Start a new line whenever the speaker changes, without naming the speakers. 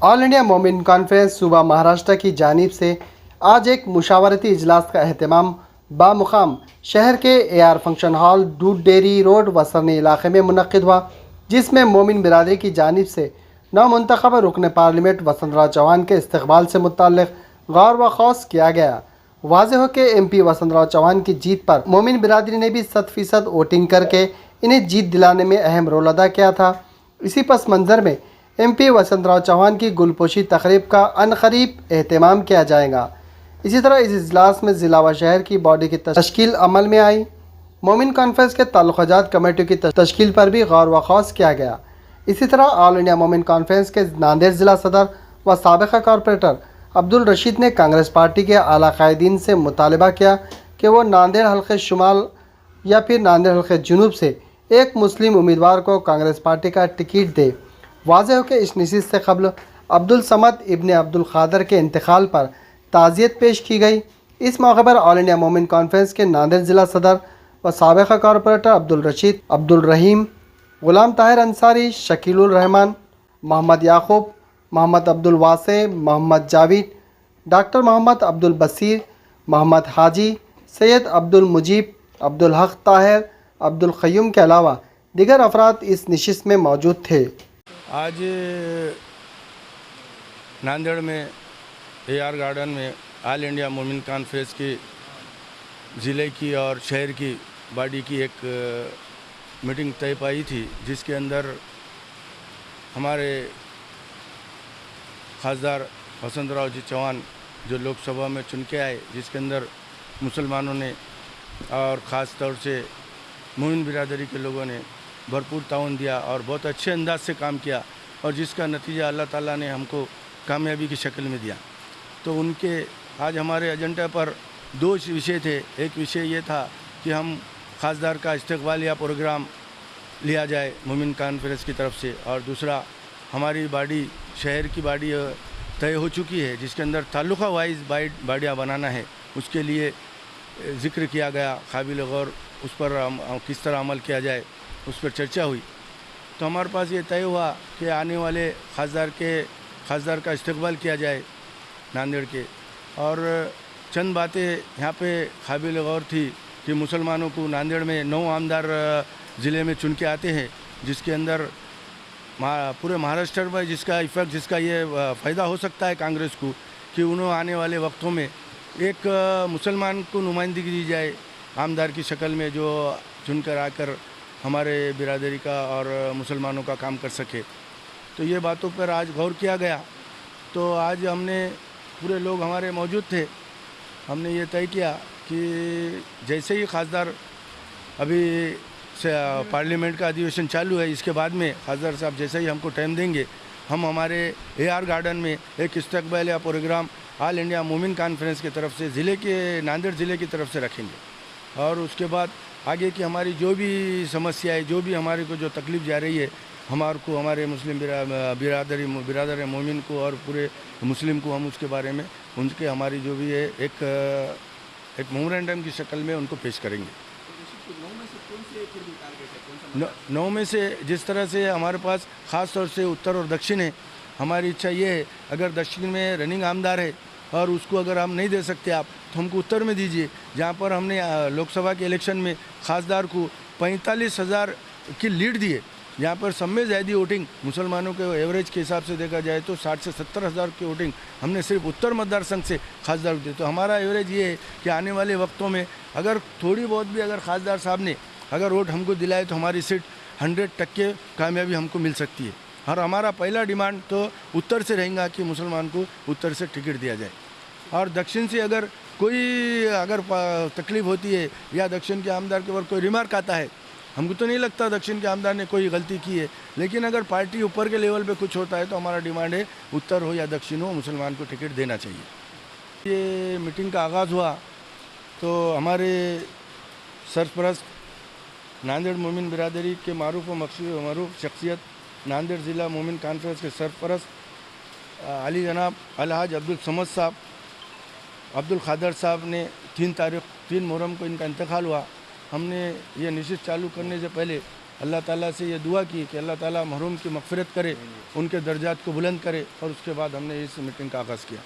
All India मोमिन conference सूबा महाराष्ट्र की जानिब से आज एक मुशावरती इजलास का अहतमाम बामुकाम शहर के AR फंक्शन हॉल, दूध डेयरी रोड, वसरनी इलाके में मुनक्किद हुआ, जिसमें मोमिन बिरादरी की जानिब से नौमुंतखब रुकन पार्लियामेंट वसंतराव चौहान के इस्तकबाल से मुताल्लिक़ गौर व खौस किया गया। वाज़ेह हो कि MP वसंतराव चौहान की जीत पर मोमिन बिरादरी ने भी 100% वोटिंग करके इन्हें जीत दिलाने में अहम रोल अदा किया था। इसी पस मंज़र में MP वसंतराव चौहान की गुलपोशी तकरीब का अनकरीब एहतमाम किया जाएगा। इसी तरह इस इजलास में ज़िला व शहर की बॉडी की तश्कील अमल में आई। मोमिन कॉन्फ्रेंस के ताल्लुकात कमेटियों की तश्कील पर भी गौर व खौस किया गया। इसी तरह ऑल इंडिया मोमिन कॉन्फ्रेंस के नांदेड़ ज़िला सदर व साबिक़ा कॉरपोरेटर अब्दुल रशीद ने कांग्रेस पार्टी के आला कायदीन से मुतालबा किया कि वो नांदेड़ हल्के शुमाल या फिर नांदेड़ हल्के जुनूब से एक मुस्लिम उम्मीदवार को कांग्रेस पार्टी का टिकट दे। वाज़ेह हो कि इस नशिस्त से कबल अब्दुल समद इब्ने अब्दुल क़ादिर के इंतकाल पर ताज़ियत पेश की गई। इस मौके पर ऑल इंडिया मोमिन कॉन्फ्रेंस के नांदेड़ ज़िला सदर व साबिक़ा कॉरपोरेटर अब्दुल रशीद, अब्दुल रहीम, ग़ुलाम ताहिर अंसारी, शकीलुर रहमान, मोहम्मद याकूब, मोहम्मद अब्दुल वासे, मोहम्मद जावेद, डॉक्टर मोहम्मद अब्दुल बसीर, मोहम्मद हाजी, सैयद अब्दुल मुजीब, अब्दुल हक ताहिर, अब्दुल क़य्यूम के अलावा दीगर अफराद इस नशिस्त में मौजूद थे।
आज नांदेड़ में AR गार्डन में ऑल इंडिया मोमिन कॉन्फ्रेंस की ज़िले की और शहर की बॉडी की एक मीटिंग तय पाई थी, जिसके अंदर हमारे खासदार वसंतराव जी चौहान जो लोकसभा में चुन के आए, जिसके अंदर मुसलमानों ने और ख़ास तौर से मोमिन बिरादरी के लोगों ने भरपूर ताउन दिया और बहुत अच्छे अंदाज से काम किया और जिसका नतीजा अल्लाह ताला ने हमको कामयाबी की शक्ल में दिया। तो उनके आज हमारे एजेंडा पर दो विषय थे। एक विषय ये था कि हम खासदार का इस्तकबालिया प्रोग्राम लिया जाए मोमिन कॉन्फ्रेंस की तरफ से, और दूसरा हमारी बॉडी शहर की बॉडी तय हो चुकी है, जिसके अंदर ताल्लुक़ा वाइज बाडियाँ बनाना है। उसके लिए ज़िक्र किया गया काबिल गौर, उस पर किस तरह अमल किया जाए उस पर चर्चा हुई। तो हमारे पास ये तय हुआ कि आने वाले खासदार का इस्तकबाल किया जाए नांदेड़ के। और चंद बातें यहाँ पे काबिल गौर थी कि मुसलमानों को नांदेड़ में 9 आमदार ज़िले में चुन के आते हैं, जिसके अंदर पूरे महाराष्ट्र में जिसका इफ़ेक्ट, जिसका ये फ़ायदा हो सकता है कांग्रेस को कि उन्होंने आने वाले वक्तों में एक मुसलमान को नुमाइंदगी दी जाए आमदार की शक्ल में, जो चुनकर आकर हमारे बिरादरी का और मुसलमानों का काम कर सके। तो ये बातों पर आज गौर किया गया। तो आज हमने पूरे लोग हमारे मौजूद थे, हमने ये तय किया कि जैसे ही खासदार अभी से पार्लियामेंट का अधिवेशन चालू है, इसके बाद में खासदार साहब जैसे ही हमको टाइम देंगे, हम हमारे AR गार्डन में एक इस्तकबालिया प्रोग्राम ऑल इंडिया मोमिन कॉन्फ्रेंस की तरफ से नांदेड़ ज़िले की तरफ से रखेंगे। और उसके बाद आगे की हमारी जो भी समस्याएं, जो भी हमारे को जो तकलीफ़ जा रही है, हमारे मुस्लिम बिरादर मोमिन को और पूरे मुस्लिम को, हम उसके बारे में उनके हमारी जो भी है एक मेमोरेंडम की शक्ल में उनको पेश करेंगे। 9 में से जिस तरह से हमारे पास ख़ास तौर से उत्तर और दक्षिण है, हमारी इच्छा ये है अगर दक्षिण में रनिंग आमदार है और उसको अगर हम नहीं दे सकते आप, तो हमको उत्तर में दीजिए, जहाँ पर हमने लोकसभा के इलेक्शन में खासदार को 45,000 की लीड दी है, जहाँ पर सब में ज़्यादा वोटिंग मुसलमानों के एवरेज के हिसाब से देखा जाए तो 60 से 70 हज़ार की वोटिंग हमने सिर्फ उत्तर मतदार संघ से खासदार दी। तो हमारा एवरेज ये है कि आने वाले वक्तों में अगर थोड़ी बहुत भी अगर खासदार साहब ने अगर वोट हमको दिलाए तो हमारी सीट 100% कामयाबी हमको मिल सकती है। और हमारा पहला डिमांड तो उत्तर से रहेगा कि मुसलमान को उत्तर से टिकट दिया जाए, और दक्षिण से अगर कोई तकलीफ़ होती है या दक्षिण के आमदार के ऊपर कोई रिमार्क आता है, हमको तो नहीं लगता दक्षिण के आमदार ने कोई गलती की है, लेकिन अगर पार्टी ऊपर के लेवल पे कुछ होता है तो हमारा डिमांड है उत्तर हो या दक्षिण हो, मुसलमान को टिकट देना चाहिए। ये मीटिंग का आगाज़ हुआ तो हमारे सरपरस्त नांदेड़ मोमिन बिरादरी के मारूफ शख्सियत नांदेड़ ज़िला मोमिन कॉन्फ्रेंस के सरपरस्त अली जनाब अलहाज अब्दुल समद साहब, अब्दुल क़ादिर साहब ने 3 मुहर्रम को इनका इंतकाल हुआ। हमने ये नशिस्त चालू करने से पहले अल्लाह ताला से ये दुआ की कि अल्लाह ताला मरहूम की मग़फ़िरत करे, उनके दर्जात को बुलंद करे, और उसके बाद हमने इस मीटिंग का आगाज़ किया।